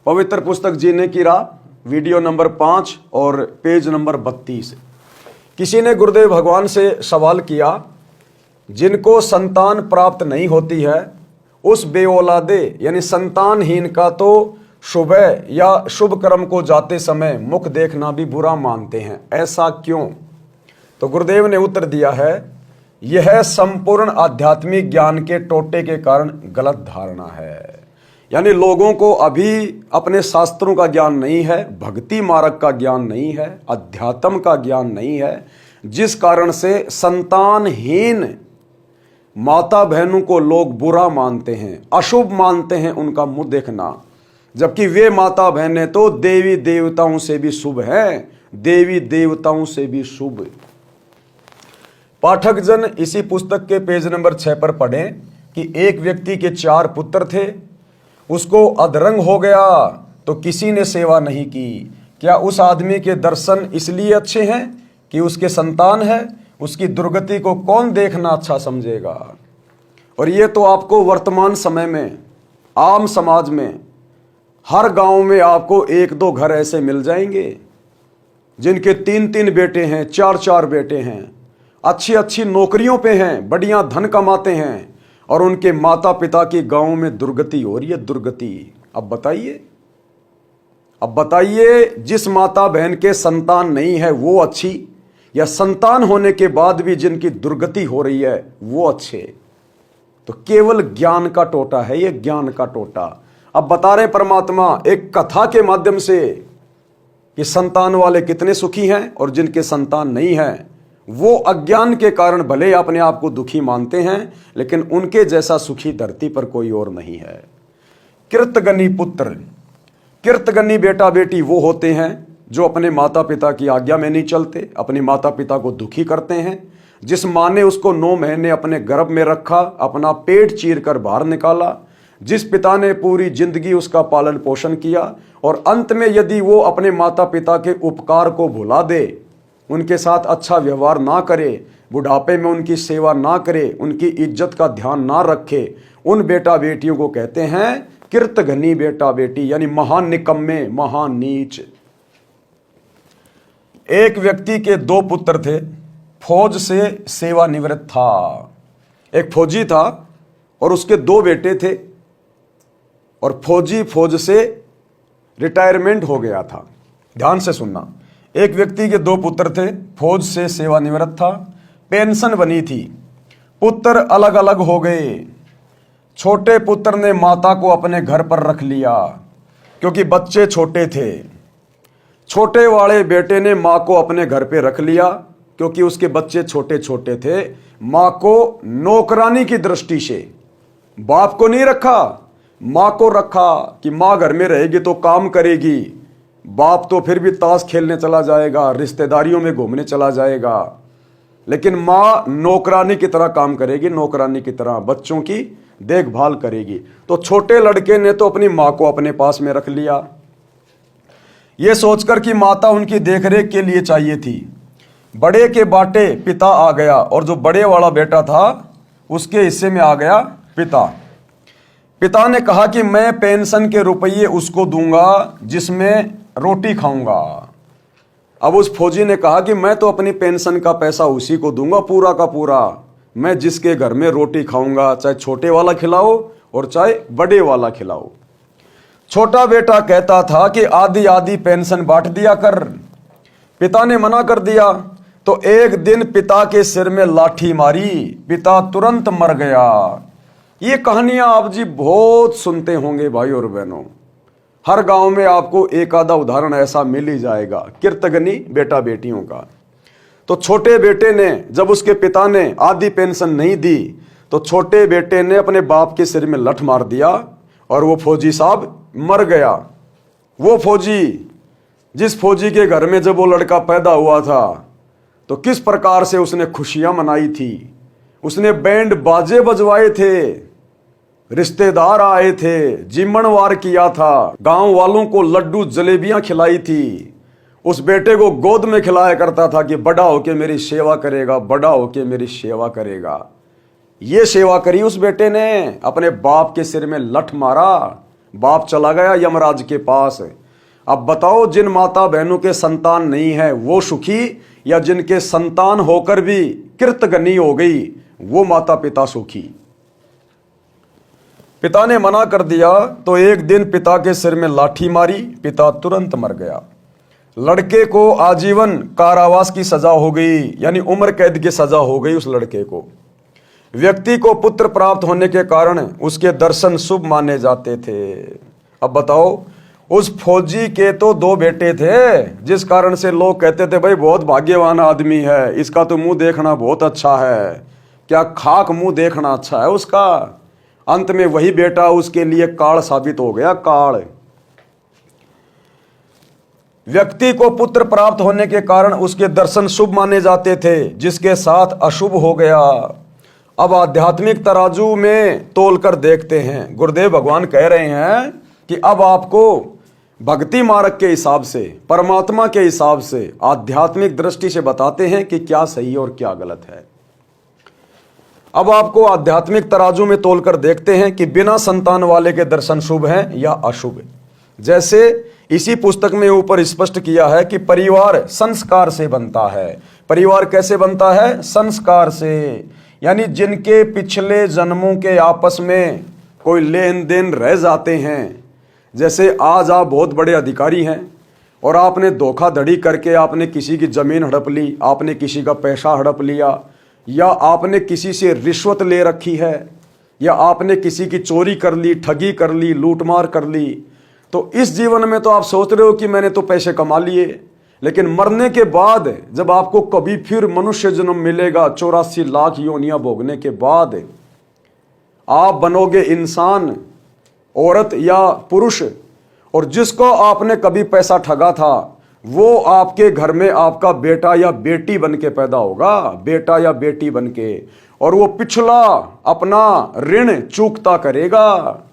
पवित्र पुस्तक जीने की राह, वीडियो नंबर 5 और पेज नंबर 32। किसी ने गुरुदेव भगवान से सवाल किया, जिनको संतान प्राप्त नहीं होती है उस बेऔलादे यानी संतानहीन का तो सुबह या शुभ कर्म को जाते समय मुख देखना भी बुरा मानते हैं, ऐसा क्यों? तो गुरुदेव ने उत्तर दिया है, यह संपूर्ण आध्यात्मिक ज्ञान के टोटे के कारण गलत धारणा है। यानी लोगों को अभी अपने शास्त्रों का ज्ञान नहीं है, भक्ति मार्ग का ज्ञान नहीं है, अध्यात्म का ज्ञान नहीं है, जिस कारण से संतानहीन माता बहनों को लोग बुरा मानते हैं, अशुभ मानते हैं उनका मुंह देखना, जबकि वे माता बहनें तो देवी देवताओं से भी शुभ हैं, देवी देवताओं से भी शुभ। पाठक जन इसी पुस्तक के पेज नंबर 6 पर पढ़ें कि एक व्यक्ति के 4 पुत्र थे, उसको अधरंग हो गया तो किसी ने सेवा नहीं की। क्या उस आदमी के दर्शन इसलिए अच्छे हैं कि उसके संतान है? उसकी दुर्गति को कौन देखना अच्छा समझेगा? और ये तो आपको वर्तमान समय में आम समाज में हर गांव में आपको 1-2 घर ऐसे मिल जाएंगे जिनके 3-3 बेटे हैं, 4-4 बेटे हैं, अच्छी अच्छी नौकरियों पे हैं, बढ़िया धन कमाते हैं, और उनके माता पिता की गांव में दुर्गति हो रही है, दुर्गति। अब बताइए जिस माता बहन के संतान नहीं है वो अच्छी, या संतान होने के बाद भी जिनकी दुर्गति हो रही है वो अच्छे? तो केवल ज्ञान का टोटा है ये, ज्ञान का टोटा। अब बता रहे परमात्मा एक कथा के माध्यम से कि संतान वाले कितने सुखी हैं और जिनके संतान नहीं है वो अज्ञान के कारण भले अपने आप को दुखी मानते हैं, लेकिन उनके जैसा सुखी धरती पर कोई और नहीं है। कृतगनी पुत्र, कृतगनी बेटा बेटी वो होते हैं जो अपने माता पिता की आज्ञा में नहीं चलते, अपने माता पिता को दुखी करते हैं। जिस माँ ने उसको 9 महीने अपने गर्भ में रखा, अपना पेट चीर कर बाहर निकाला, जिस पिता ने पूरी जिंदगी उसका पालन पोषण किया, और अंत में यदि वो अपने माता पिता के उपकार को भुला दे, उनके साथ अच्छा व्यवहार ना करे, बुढ़ापे में उनकी सेवा ना करे, उनकी इज्जत का ध्यान ना रखे, उन बेटा बेटियों को कहते हैं कृतघ्नी बेटा बेटी, यानी महान निकम्मे, महान नीच। एक व्यक्ति के 2 पुत्र थे, फौज से सेवानिवृत्त था। एक फौजी था और उसके 2 बेटे थे, और फौजी फौज से रिटायरमेंट हो गया था। ध्यान से सुनना, एक व्यक्ति के 2 पुत्र थे, फौज से सेवानिवृत्त था, पेंशन बनी थी, पुत्र अलग अलग हो गए। छोटे पुत्र ने माता को अपने घर पर रख लिया क्योंकि बच्चे छोटे थे। छोटे वाले बेटे ने माँ को अपने घर पे रख लिया क्योंकि उसके बच्चे छोटे छोटे थे। माँ को नौकरानी की दृष्टि से, बाप को नहीं रखा, माँ को रखा कि माँ घर में रहेगी तो काम करेगी, बाप तो फिर भी ताश खेलने चला जाएगा, रिश्तेदारियों में घूमने चला जाएगा, लेकिन माँ नौकरानी की तरह काम करेगी, नौकरानी की तरह बच्चों की देखभाल करेगी। तो छोटे लड़के ने तो अपनी माँ को अपने पास में रख लिया, ये सोचकर कि माता उनकी देखरेख के लिए चाहिए थी। बड़े के बाटे पिता आ गया, और जो बड़े वाला बेटा था उसके हिस्से में आ गया पिता। पिता ने कहा कि मैं पेंशन के रुपये उसको दूंगा जिसमें रोटी खाऊंगा। अब उस फौजी ने कहा कि मैं तो अपनी पेंशन का पैसा उसी को दूंगा पूरा का पूरा, मैं जिसके घर में रोटी खाऊंगा, चाहे छोटे वाला खिलाओ और चाहे बड़े वाला खिलाओ। छोटा बेटा कहता था कि आधी आधी पेंशन बांट दिया कर। पिता ने मना कर दिया तो एक दिन पिता के सिर में लाठी मारी, पिता तुरंत मर गया। ये कहानियां आप जी बहुत सुनते होंगे भाई और बहनों, हर गांव में आपको एक आधा उदाहरण ऐसा मिल ही जाएगा कृतघ्नी बेटा बेटियों का। तो छोटे बेटे ने, जब उसके पिता ने आधी पेंशन नहीं दी तो छोटे बेटे ने अपने बाप के सिर में लठ मार दिया और वो फौजी साहब मर गया। वो फौजी, जिस फौजी के घर में जब वो लड़का पैदा हुआ था तो किस प्रकार से उसने खुशियां मनाई थी, उसने बैंड बाजे बजवाए थे, रिश्तेदार आए थे, जिम्मनवार किया था, गांव वालों को लड्डू जलेबियां खिलाई थी, उस बेटे को गोद में खिलाया करता था कि बड़ा होके मेरी सेवा करेगा, बड़ा होके मेरी सेवा करेगा। ये सेवा करी उस बेटे ने, अपने बाप के सिर में लठ मारा, बाप चला गया यमराज के पास। अब बताओ, जिन माता बहनों के संतान नहीं है वो सुखी, या जिनके संतान होकर भी कृतघ्नी हो गई वो माता पिता सुखी। पिता ने मना कर दिया तो एक दिन पिता के सिर में लाठी मारी, पिता तुरंत मर गया। लड़के को आजीवन कारावास की सजा हो गई, यानी उम्र कैद की सजा हो गई उस लड़के को। व्यक्ति को पुत्र प्राप्त होने के कारण उसके दर्शन शुभ माने जाते थे। अब बताओ, उस फौजी के तो 2 बेटे थे, जिस कारण से लोग कहते थे भाई बहुत भाग्यवान आदमी है, इसका तो मुंह देखना बहुत अच्छा है। क्या खाक मुंह देखना अच्छा है उसका? अंत में वही बेटा उसके लिए काल साबित हो गया, काल। व्यक्ति को पुत्र प्राप्त होने के कारण उसके दर्शन शुभ माने जाते थे, जिसके साथ अशुभ हो गया। अब आध्यात्मिक तराजू में तोलकर देखते हैं। गुरुदेव भगवान कह रहे हैं कि अब आपको भक्ति मार्ग के हिसाब से, परमात्मा के हिसाब से, आध्यात्मिक दृष्टि से बताते हैं कि क्या सही और क्या गलत है। अब आपको आध्यात्मिक तराजू में तोलकर देखते हैं कि बिना संतान वाले के दर्शन शुभ हैं या अशुभ। जैसे इसी पुस्तक में ऊपर स्पष्ट किया है कि परिवार संस्कार से बनता है। परिवार कैसे बनता है? संस्कार से, यानी जिनके पिछले जन्मों के आपस में कोई लेन देन रह जाते हैं। जैसे आज आप बहुत बड़े अधिकारी हैं और आपने धोखाधड़ी करके आपने किसी की जमीन हड़प ली, आपने किसी का पैसा हड़प लिया, या आपने किसी से रिश्वत ले रखी है, या आपने किसी की चोरी कर ली, ठगी कर ली, लूटमार कर ली, तो इस जीवन में तो आप सोच रहे हो कि मैंने तो पैसे कमा लिए, लेकिन मरने के बाद जब आपको कभी फिर मनुष्य जन्म मिलेगा 84 लाख योनियां भोगने के बाद, आप बनोगे इंसान, औरत या पुरुष, और जिसको आपने कभी पैसा ठगा था वो आपके घर में आपका बेटा या बेटी बन के पैदा होगा, बेटा या बेटी बन के, और वो पिछला अपना ऋण चूकता करेगा।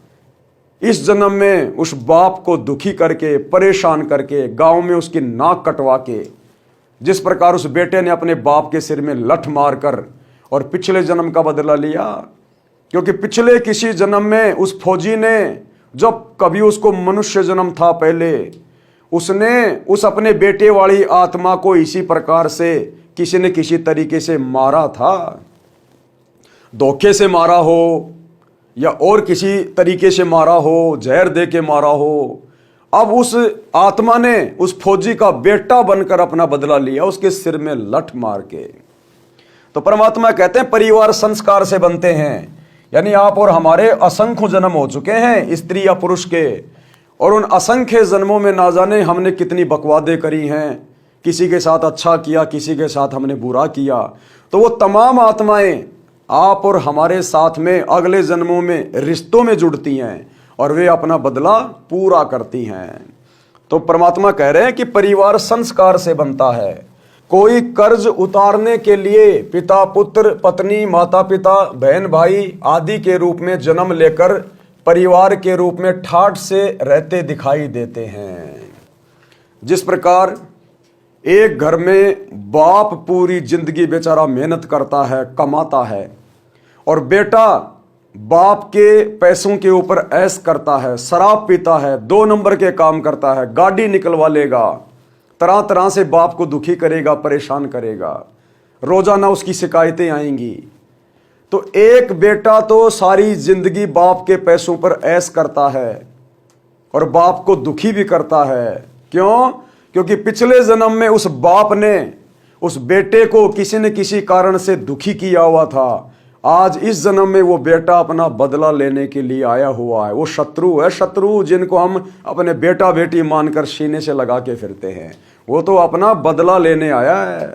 इस जन्म में उस बाप को दुखी करके, परेशान करके, गांव में उसकी नाक कटवा के, जिस प्रकार उस बेटे ने अपने बाप के सिर में लठ मारकर और पिछले जन्म का बदला लिया। क्योंकि पिछले किसी जन्म में उस फौजी ने, जब कभी उसको मनुष्य जन्म था पहले, उसने उस अपने बेटे वाली आत्मा को इसी प्रकार से किसी न किसी तरीके से मारा था। धोखे से मारा हो या और किसी तरीके से मारा हो, जहर दे के मारा हो। अब उस आत्मा ने उस फौजी का बेटा बनकर अपना बदला लिया, उसके सिर में लठ मार के। तो परमात्मा कहते हैं परिवार संस्कार से बनते हैं, यानी आप और हमारे असंख्य जन्म हो चुके हैं स्त्री या पुरुष के, और उन असंख्य जन्मों में ना जाने हमने कितनी बकवादे करी हैं, किसी के साथ अच्छा किया, किसी के साथ हमने बुरा किया। तो वो तमाम आत्माएं आप और हमारे साथ में अगले जन्मों में रिश्तों में जुड़ती हैं और वे अपना बदला पूरा करती हैं। तो परमात्मा कह रहे हैं कि परिवार संस्कार से बनता है। कोई कर्ज उतारने के लिए पिता पुत्र, पत्नी, माता पिता, बहन भाई आदि के रूप में जन्म लेकर परिवार के रूप में ठाठ से रहते दिखाई देते हैं। जिस प्रकार एक घर में बाप पूरी जिंदगी बेचारा मेहनत करता है, कमाता है, और बेटा बाप के पैसों के ऊपर ऐश करता है, शराब पीता है, 2 नंबर के काम करता है, गाड़ी निकलवा लेगा, तरह तरह से बाप को दुखी करेगा, परेशान करेगा, रोजाना उसकी शिकायतें आएंगी। तो एक बेटा तो सारी जिंदगी बाप के पैसों पर ऐश करता है और बाप को दुखी भी करता है। क्यों? क्योंकि पिछले जन्म में उस बाप ने उस बेटे को किसी न किसी कारण से दुखी किया हुआ था। आज इस जन्म में वो बेटा अपना बदला लेने के लिए आया हुआ है। वो शत्रु है, शत्रु जिनको हम अपने बेटा बेटी मानकर सीने से लगा के फिरते हैं, वो तो अपना बदला लेने आया है।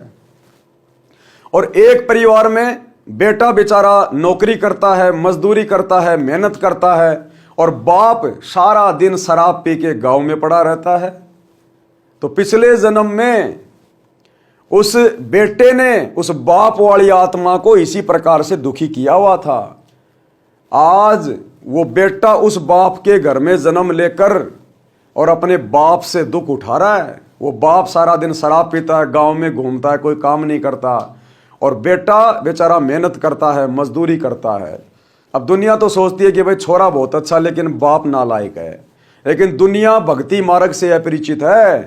और एक परिवार में बेटा बेचारा नौकरी करता है, मजदूरी करता है, मेहनत करता है, और बाप सारा दिन शराब पी के गांव में पड़ा रहता है। तो पिछले जन्म में उस बेटे ने उस बाप वाली आत्मा को इसी प्रकार से दुखी किया हुआ था। आज वो बेटा उस बाप के घर में जन्म लेकर और अपने बाप से दुख उठा रहा है। वो बाप सारा दिन शराब पीता है, गांव में घूमता है, कोई काम नहीं करता, और बेटा बेचारा मेहनत करता है, मजदूरी करता है। अब दुनिया तो सोचती है कि भाई छोरा बहुत अच्छा लेकिन बाप नालायक है, लेकिन दुनिया भक्ति मार्ग से अपरिचित है।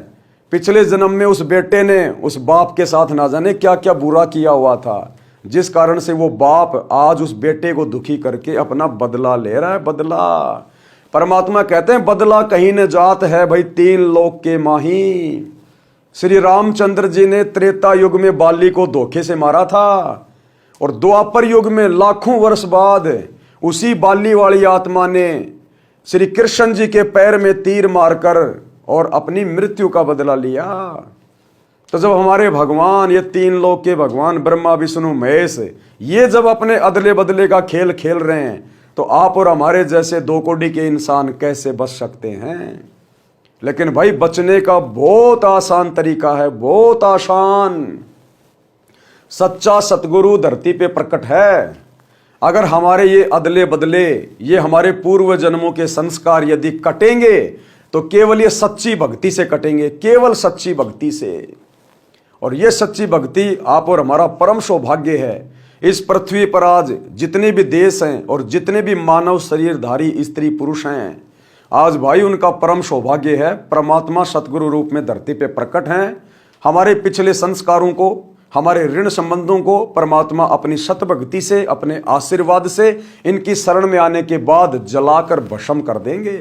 पिछले जन्म में उस बेटे ने उस बाप के साथ ना जाने क्या क्या बुरा किया हुआ था, जिस कारण से वो बाप आज उस बेटे को दुखी करके अपना बदला ले रहा है। बदला, परमात्मा कहते हैं बदला कहीं न जात है भाई, 3 लोक के माही। श्री रामचंद्र जी ने त्रेता युग में बाली को धोखे से मारा था, और द्वापर युग में लाखों वर्ष बाद उसी बाली वाली आत्मा ने श्री कृष्ण जी के पैर में तीर मारकर और अपनी मृत्यु का बदला लिया। तो जब हमारे भगवान, ये 3 लोक के भगवान ब्रह्मा विष्णु महेश, ये जब अपने अदले बदले का खेल खेल रहे हैं, तो आप और हमारे जैसे 2 कोड़ी के इंसान कैसे बच सकते हैं। लेकिन भाई बचने का बहुत आसान तरीका है, बहुत आसान। सच्चा सतगुरु धरती पे प्रकट है। अगर हमारे ये अदले बदले, ये हमारे पूर्व जन्मों के संस्कार यदि कटेंगे तो केवल ये सच्ची भक्ति से कटेंगे, केवल सच्ची भक्ति से। और ये सच्ची भक्ति आप और हमारा परम सौभाग्य है। इस पृथ्वी पर आज जितने भी देश हैं और जितने भी मानव शरीरधारी स्त्री पुरुष हैं, आज भाई उनका परम सौभाग्य है, परमात्मा सतगुरु रूप में धरती पे प्रकट हैं। हमारे पिछले संस्कारों को, हमारे ऋण संबंधों को परमात्मा अपनी सत भक्ति से, अपने आशीर्वाद से, इनकी शरण में आने के बाद जलाकर भस्म कर देंगे।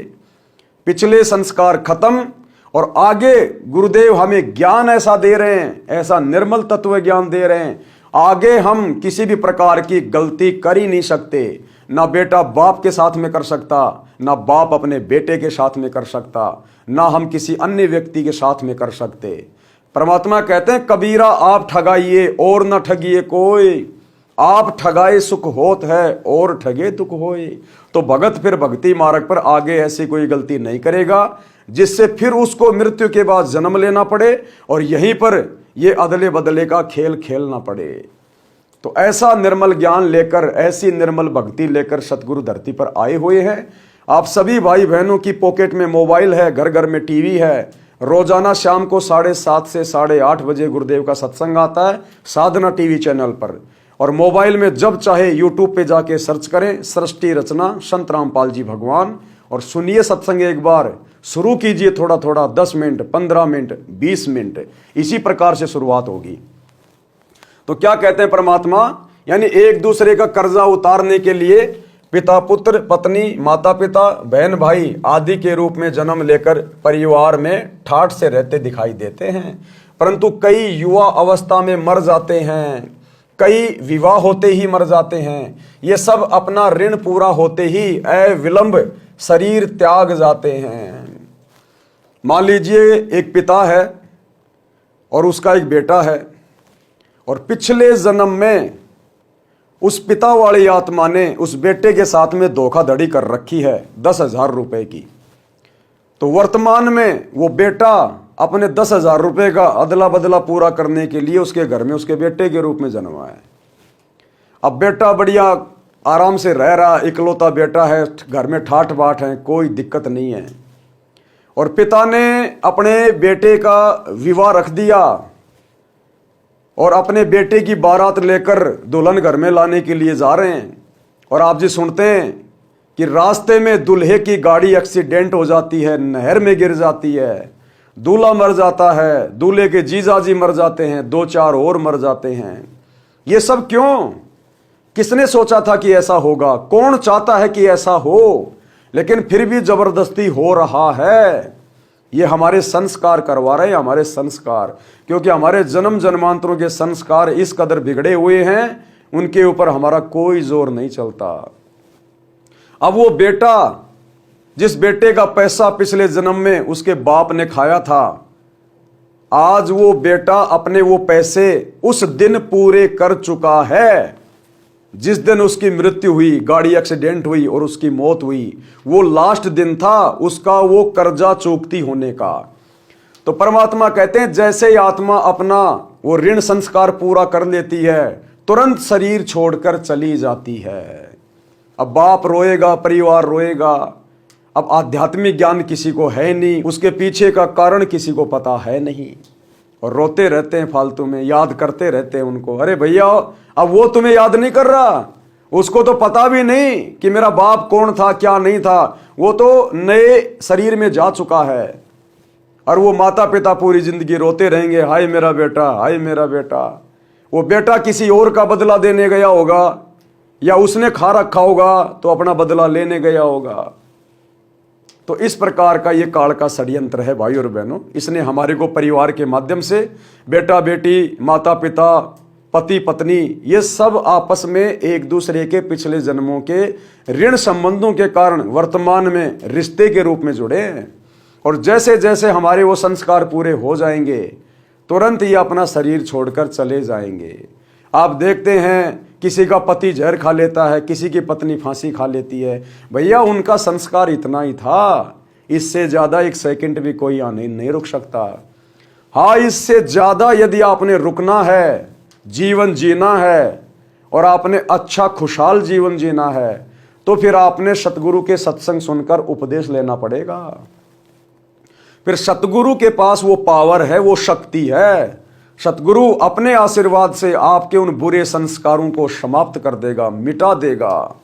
पिछले संस्कार खत्म, और आगे गुरुदेव हमें ज्ञान ऐसा दे रहे हैं, ऐसा निर्मल तत्व ज्ञान दे रहे हैं, आगे हम किसी भी प्रकार की गलती कर ही नहीं सकते। ना बेटा बाप के साथ में कर सकता, ना बाप अपने बेटे के साथ में कर सकता, ना हम किसी अन्य व्यक्ति के साथ में कर सकते। परमात्मा कहते हैं कबीरा आप ठगाइए और न ठगिए कोई, आप ठगाए सुख होत है और ठगे दुख होए। तो भगत फिर भक्ति मार्ग पर आगे ऐसी कोई गलती नहीं करेगा जिससे फिर उसको मृत्यु के बाद जन्म लेना पड़े और यहीं पर ये अदले बदले का खेल खेलना पड़े। तो ऐसा निर्मल ज्ञान लेकर, ऐसी निर्मल भक्ति लेकर सतगुरु धरती पर आए हुए हैं। आप सभी भाई बहनों की पॉकेट में मोबाइल है, घर घर में टीवी है। रोजाना शाम को 7:30 से 8:30 बजे गुरुदेव का सत्संग आता है साधना टीवी चैनल पर, और मोबाइल में जब चाहे यूट्यूब पे जाके सर्च करें सृष्टि रचना संत रामपाल जी भगवान, और सुनिए सत्संग। एक बार शुरू कीजिए, थोड़ा थोड़ा 10 मिनट, 15 मिनट, 20 मिनट, इसी प्रकार से शुरुआत होगी। तो क्या कहते हैं परमात्मा, यानी एक दूसरे का कर्जा उतारने के लिए पिता पुत्र, पत्नी, माता पिता, बहन भाई आदि के रूप में जन्म लेकर परिवार में ठाठ से रहते दिखाई देते हैं, परंतु कई युवा अवस्था में मर जाते हैं, कई विवाह होते ही मर जाते हैं। ये सब अपना ऋण पूरा होते ही अविलंब शरीर त्याग जाते हैं। मान लीजिए एक पिता है और उसका एक बेटा है, और पिछले जन्म में उस पिता वाली आत्मा ने उस बेटे के साथ में धोखाधड़ी कर रखी है 10,000 रुपए की। तो वर्तमान में वो बेटा अपने 10,000 रुपए का अदला बदला पूरा करने के लिए उसके घर में उसके बेटे के रूप में जन्मा है। अब बेटा बढ़िया आराम से रह रहा, इकलौता बेटा है, घर में ठाठ बाट है, कोई दिक्कत नहीं है। और पिता ने अपने बेटे का विवाह रख दिया और अपने बेटे की बारात लेकर दुल्हन घर में लाने के लिए जा रहे हैं, और आप जी सुनते हैं कि रास्ते में दूल्हे की गाड़ी एक्सीडेंट हो जाती है, नहर में गिर जाती है, दूल्हा मर जाता है, दूल्हे के जीजाजी मर जाते हैं, 2-4 और मर जाते हैं। ये सब क्यों? किसने सोचा था कि ऐसा होगा? कौन चाहता है कि ऐसा हो? लेकिन फिर भी जबरदस्ती हो रहा है। ये हमारे संस्कार करवा रहे हैं, हमारे संस्कार, क्योंकि हमारे जन्म जन्मांतरों के संस्कार इस कदर बिगड़े हुए हैं, उनके ऊपर हमारा कोई जोर नहीं चलता। अब वो बेटा, जिस बेटे का पैसा पिछले जन्म में उसके बाप ने खाया था, आज वो बेटा अपने वो पैसे उस दिन पूरे कर चुका है जिस दिन उसकी मृत्यु हुई, गाड़ी एक्सीडेंट हुई और उसकी मौत हुई। वो लास्ट दिन था उसका वो कर्जा चूकती होने का। तो परमात्मा कहते हैं जैसे ही आत्मा अपना वो ऋण संस्कार पूरा कर लेती है, तुरंत शरीर छोड़कर चली जाती है। अब बाप रोएगा, परिवार रोएगा। अब आध्यात्मिक ज्ञान किसी को है नहीं, उसके पीछे का कारण किसी को पता है नहीं, और रोते रहते हैं फालतू में, याद करते रहते हैं उनको। अरे भैया, अब वो तुम्हें याद नहीं कर रहा, उसको तो पता भी नहीं कि मेरा बाप कौन था क्या नहीं था, वो तो नए शरीर में जा चुका है। और वो माता पिता पूरी जिंदगी रोते रहेंगे, हाय मेरा बेटा, हाय मेरा बेटा। वो बेटा किसी और का बदला देने गया होगा, या उसने खा रखा होगा तो अपना बदला लेने गया होगा। तो इस प्रकार का ये काल का षड्यंत्र है भाई और बहनों। इसने हमारे को परिवार के माध्यम से, बेटा बेटी, माता पिता, पति पत्नी, ये सब आपस में एक दूसरे के पिछले जन्मों के ऋण संबंधों के कारण वर्तमान में रिश्ते के रूप में जुड़े हैं। और जैसे जैसे हमारे वो संस्कार पूरे हो जाएंगे, तुरंत ये अपना शरीर छोड़कर चले जाएंगे। आप देखते हैं किसी का पति जहर खा लेता है, किसी की पत्नी फांसी खा लेती है। भैया उनका संस्कार इतना ही था, इससे ज्यादा एक सेकंड भी कोई आने नहीं रुक सकता। हाँ, इससे ज्यादा यदि आपने रुकना है, जीवन जीना है और आपने अच्छा खुशहाल जीवन जीना है, तो फिर आपने सतगुरु के सत्संग सुनकर उपदेश लेना पड़ेगा। फिर सतगुरु के पास वो पावर है, वो शक्ति है। सतगुरु अपने आशीर्वाद से आपके उन बुरे संस्कारों को समाप्त कर देगा, मिटा देगा।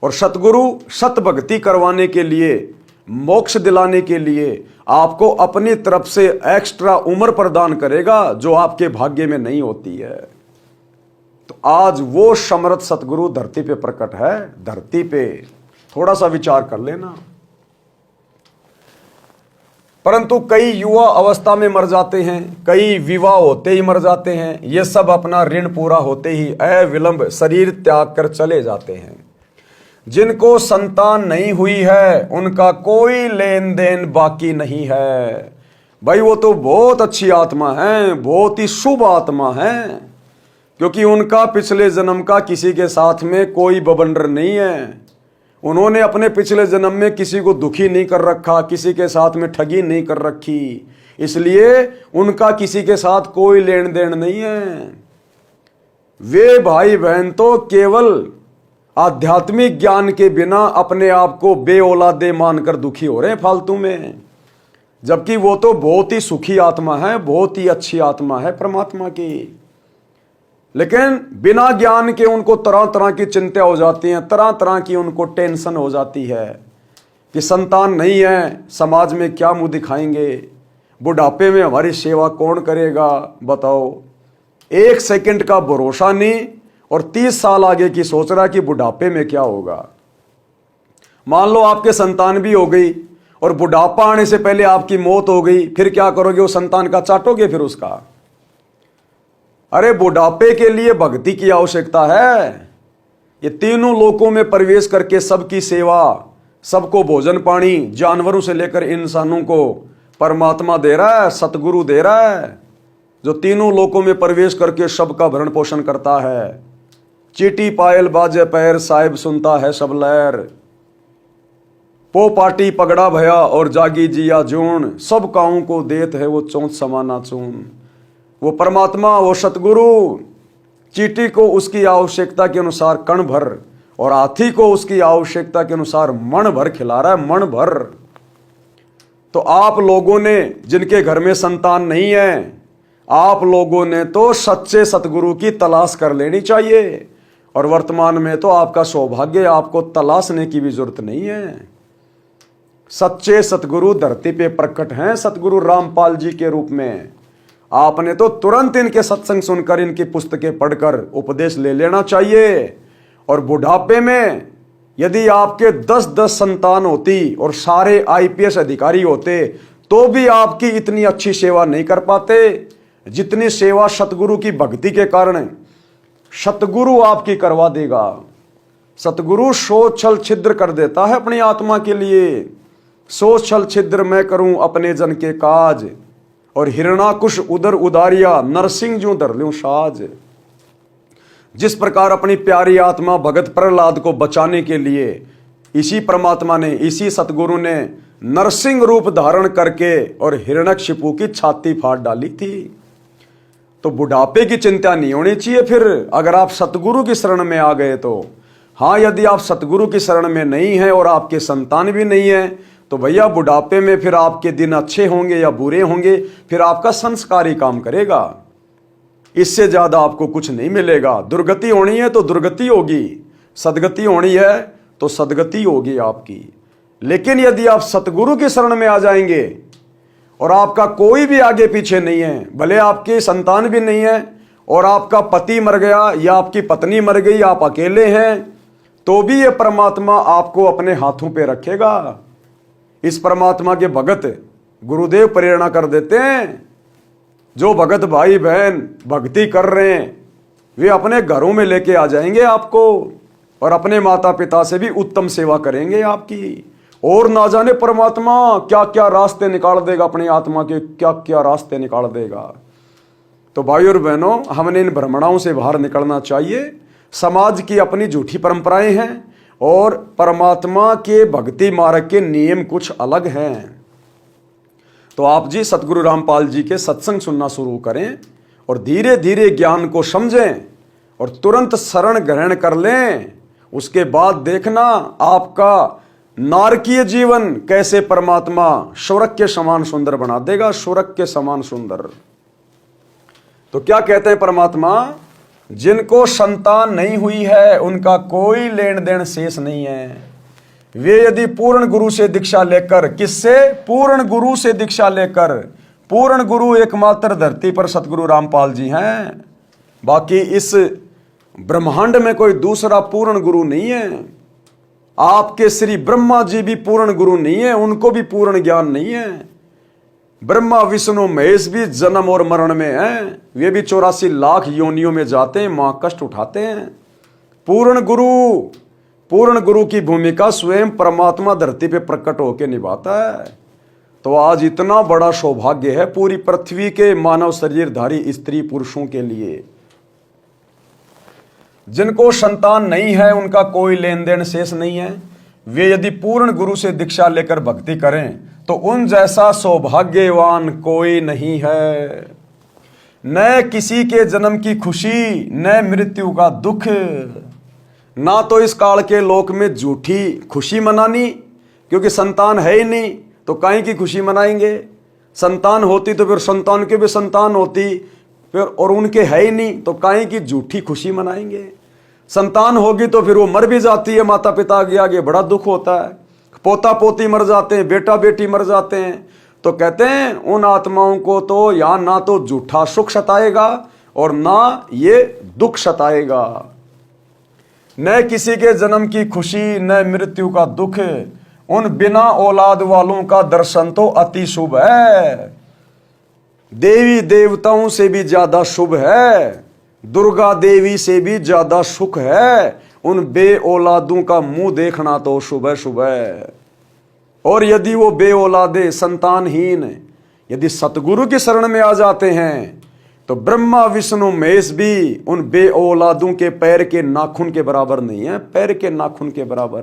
और सतगुरु सत भक्ति करवाने के लिए, मोक्ष दिलाने के लिए आपको अपनी तरफ से एक्स्ट्रा उम्र प्रदान करेगा, जो आपके भाग्य में नहीं होती है। तो आज वो समर्थ सतगुरु धरती पे प्रकट है। धरती पे थोड़ा सा विचार कर लेना। परंतु कई युवा अवस्था में मर जाते हैं, कई विवाह होते ही मर जाते हैं। ये सब अपना ऋण पूरा होते ही अविलंब शरीर त्याग कर चले जाते हैं। जिनको संतान नहीं हुई है, उनका कोई लेन देन बाकी नहीं है। भाई वो तो बहुत अच्छी आत्मा है, बहुत ही शुभ आत्मा है, क्योंकि उनका पिछले जन्म का किसी के साथ में कोई बबंडर नहीं है। उन्होंने अपने पिछले जन्म में किसी को दुखी नहीं कर रखा, किसी के साथ में ठगी नहीं कर रखी, इसलिए उनका किसी के साथ कोई लेन देन नहीं है। वे भाई बहन तो केवल आध्यात्मिक ज्ञान के बिना अपने आप को बेऔलादे मानकर दुखी हो रहे हैं फालतू में, जबकि वो तो बहुत ही सुखी आत्मा है, बहुत ही अच्छी आत्मा है परमात्मा की। लेकिन बिना ज्ञान के उनको तरह तरह की चिंता हो जाती हैं, तरह तरह की उनको टेंशन हो जाती है कि संतान नहीं है, समाज में क्या मुंह दिखाएंगे, बुढ़ापे में हमारी सेवा कौन करेगा, बताओ। एक सेकंड का भरोसा नहीं और 30 साल आगे की सोच रहा कि बुढ़ापे में क्या होगा। मान लो आपके संतान भी हो गई और बुढ़ापा आने से पहले आपकी मौत हो गई, फिर क्या करोगे? वो संतान का चाटोगे फिर उसका? अरे बुढ़ापे के लिए भक्ति की आवश्यकता है। ये तीनों लोकों में प्रवेश करके सबकी सेवा, सबको भोजन पानी, जानवरों से लेकर इंसानों को परमात्मा दे रहा है, सतगुरु दे रहा है, जो तीनों लोकों में प्रवेश करके सबका भरण पोषण करता है। चीटी पायल बाजे पैर, साहिब सुनता है सब लहर। पो पाटी पगड़ा भया और जागी जिया जून, सब काऊ को देत है वो चौंत समाना चून। वो परमात्मा, वो सतगुरु चीटी को उसकी आवश्यकता के अनुसार कण भर और हाथी को उसकी आवश्यकता के अनुसार मन भर खिला रहा है, मन भर। तो आप लोगों ने जिनके घर में संतान नहीं है, आप लोगों ने तो सच्चे सतगुरु की तलाश कर लेनी चाहिए। और वर्तमान में तो आपका सौभाग्य, आपको तलाशने की भी जरूरत नहीं है। सच्चे सतगुरु धरती पे प्रकट हैं, सतगुरु रामपाल जी के रूप में। आपने तो तुरंत इनके सत्संग सुनकर, इनकी पुस्तकें पढ़कर उपदेश ले लेना चाहिए। और बुढ़ापे में यदि आपके 10-10 संतान होती और सारे IPS अधिकारी होते, तो भी आपकी इतनी अच्छी सेवा नहीं कर पाते जितनी सेवा सतगुरु की भक्ति के कारण सतगुरु आपकी करवा देगा। सतगुरु 100 छल छिद्र कर देता है अपनी आत्मा के लिए। 100 छल छिद्र मैं करूं अपने जन के काज, और हिरणाकुश उदर उदारिया, नरसिंह जो धर लूं साज। जिस प्रकार अपनी प्यारी आत्मा भगत प्रहलाद को बचाने के लिए इसी परमात्मा ने, इसी सतगुरु ने नरसिंह रूप धारण करके और हिरण्यकशिपु की छाती फाड़ डाली थी। तो बुढ़ापे की चिंता नहीं होनी चाहिए फिर, अगर आप सतगुरु की शरण में आ गए तो। हाँ, यदि आप सतगुरु की शरण में नहीं है और आपके संतान भी नहीं है, तो भैया बुढ़ापे में फिर आपके दिन अच्छे होंगे या बुरे होंगे, फिर आपका संस्कार ही काम करेगा। इससे ज्यादा आपको कुछ नहीं मिलेगा। दुर्गति होनी है तो दुर्गति होगी, सदगति होनी है तो सदगति होगी आपकी। लेकिन यदि आप सतगुरु की शरण में आ जाएंगे और आपका कोई भी आगे पीछे नहीं है, भले आपकी संतान भी नहीं है और आपका पति मर गया या आपकी पत्नी मर गई, आप अकेले हैं, तो भी ये परमात्मा आपको अपने हाथों पे रखेगा। इस परमात्मा के भगत गुरुदेव प्रेरणा कर देते हैं। जो भगत भाई बहन भक्ति कर रहे हैं वे अपने घरों में लेके आ जाएंगे आपको और अपने माता पिता से भी उत्तम सेवा करेंगे आपकी। और ना जाने परमात्मा क्या क्या रास्ते निकाल देगा, अपनी आत्मा के क्या क्या रास्ते निकाल देगा। तो भाई और बहनों, हमने इन भ्रमणाओं से बाहर निकलना चाहिए। समाज की अपनी झूठी परंपराएं हैं और परमात्मा के भक्ति मार्ग के नियम कुछ अलग हैं। तो आप जी सतगुरु रामपाल जी के सत्संग सुनना शुरू करें और धीरे धीरे ज्ञान को समझें और तुरंत शरण ग्रहण कर लें। उसके बाद देखना आपका नारकीय जीवन कैसे परमात्मा स्वर्ग के समान सुंदर बना देगा, स्वर्ग के समान सुंदर। तो क्या कहते हैं परमात्मा, जिनको संतान नहीं हुई है उनका कोई लेन देन शेष नहीं है। वे यदि पूर्ण गुरु से दीक्षा लेकर, किससे? पूर्ण गुरु से दीक्षा लेकर। पूर्ण गुरु एकमात्र धरती पर सतगुरु रामपाल जी हैं, बाकी इस ब्रह्मांड में कोई दूसरा पूर्ण गुरु नहीं है। आपके श्री ब्रह्मा जी भी पूर्ण गुरु नहीं है, उनको भी पूर्ण ज्ञान नहीं है। ब्रह्मा विष्णु महेश भी जन्म और मरण में हैं, वे भी 84 लाख योनियों में जाते हैं, मां कष्ट उठाते हैं। पूर्ण गुरु की भूमिका स्वयं परमात्मा धरती पे प्रकट होकर निभाता है। तो आज इतना बड़ा सौभाग्य है पूरी पृथ्वी के मानव शरीरधारी स्त्री पुरुषों के लिए। जिनको संतान नहीं है उनका कोई लेन देन शेष नहीं है। वे यदि पूर्ण गुरु से दीक्षा लेकर भक्ति करें तो उन जैसा सौभाग्यवान कोई नहीं है। न किसी के जन्म की खुशी, न मृत्यु का दुख। ना तो इस काल के लोक में झूठी खुशी मनानी, क्योंकि संतान है ही नहीं तो काहे की खुशी मनाएंगे। संतान होती तो फिर संतान के भी संतान होती, फिर और उनके है ही नहीं तो काहे की झूठी खुशी मनाएंगे। संतान होगी तो फिर वो मर भी जाती है, माता पिता के आगे बड़ा दुख होता है। पोता पोती मर जाते हैं, बेटा बेटी मर जाते हैं। तो कहते हैं उन आत्माओं को तो या ना तो झूठा सुख सताएगा और ना ये दुख सताएगा। न किसी के जन्म की खुशी, न मृत्यु का दुख। उन बिना औलाद वालों का दर्शन तो अति शुभ है, देवी देवताओं से भी ज्यादा शुभ है, दुर्गा देवी से भी ज्यादा सुख है। उन बे औलादों का मुंह देखना तो शुभ है। और यदि वो बे औलादे संतानहीन यदि सतगुरु की शरण में आ जाते हैं तो ब्रह्मा विष्णु महेश भी उन बे औलादों के पैर के नाखून के बराबर नहीं है, पैर के नाखून के बराबर।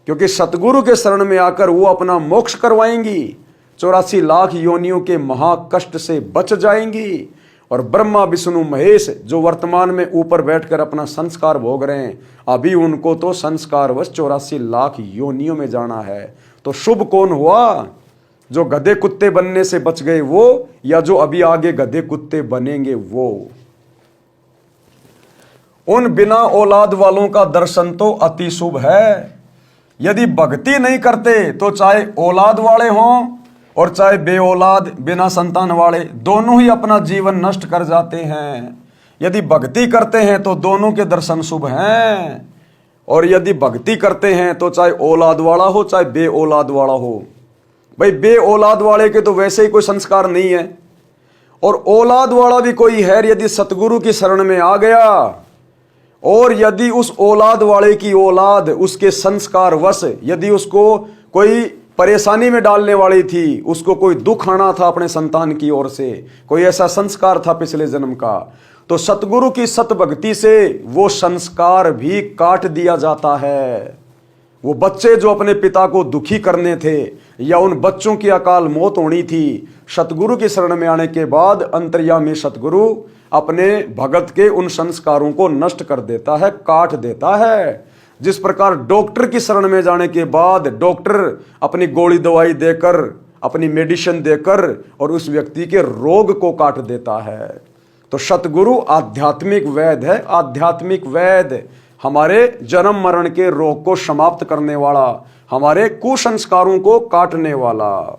क्योंकि सतगुरु के शरण में आकर वो अपना मोक्ष करवाएंगी, 84 लाख योनियों के महाकष्ट से बच जाएंगी। और ब्रह्मा विष्णु महेश जो वर्तमान में ऊपर बैठकर अपना संस्कार भोग रहे हैं, अभी उनको तो संस्कारवश 84 लाख योनियों में जाना है। तो शुभ कौन हुआ, जो गधे कुत्ते बनने से बच गए वो, या जो अभी आगे गधे कुत्ते बनेंगे वो। उन बिना औलाद वालों का दर्शन तो अति शुभ है। यदि भक्ति नहीं करते तो चाहे औलाद वाले हों और चाहे बे औलाद बिना संतान वाले, दोनों ही अपना जीवन नष्ट कर जाते हैं। यदि भक्ति करते हैं तो दोनों के दर्शन शुभ हैं। और यदि भक्ति करते हैं तो चाहे औलाद वाला हो चाहे बे औलाद वाला हो। भाई बे औलाद वाले के तो वैसे ही कोई संस्कार नहीं है, और औलाद वाला भी कोई है यदि सतगुरु की शरण में आ गया, और यदि उस औलाद वाले की औलाद उसके संस्कार वश यदि उसको कोई परेशानी में डालने वाली थी, उसको कोई दुख आना था अपने संतान की ओर से, कोई ऐसा संस्कार था पिछले जन्म का, तो सतगुरु की सत भक्ति से वो संस्कार भी काट दिया जाता है। वो बच्चे जो अपने पिता को दुखी करने थे या उन बच्चों की अकाल मौत होनी थी, सतगुरु की शरण में आने के बाद अंतर्यामी सतगुरु अपने भगत के उन संस्कारों को नष्ट कर देता है, काट देता है। जिस प्रकार डॉक्टर की शरण में जाने के बाद डॉक्टर अपनी गोली दवाई देकर, अपनी मेडिसिन देकर और उस व्यक्ति के रोग को काट देता है। तो सतगुरु आध्यात्मिक वैद्य है, आध्यात्मिक वैद्य। हमारे जन्म मरण के रोग को समाप्त करने वाला, हमारे कुसंस्कारों को काटने वाला।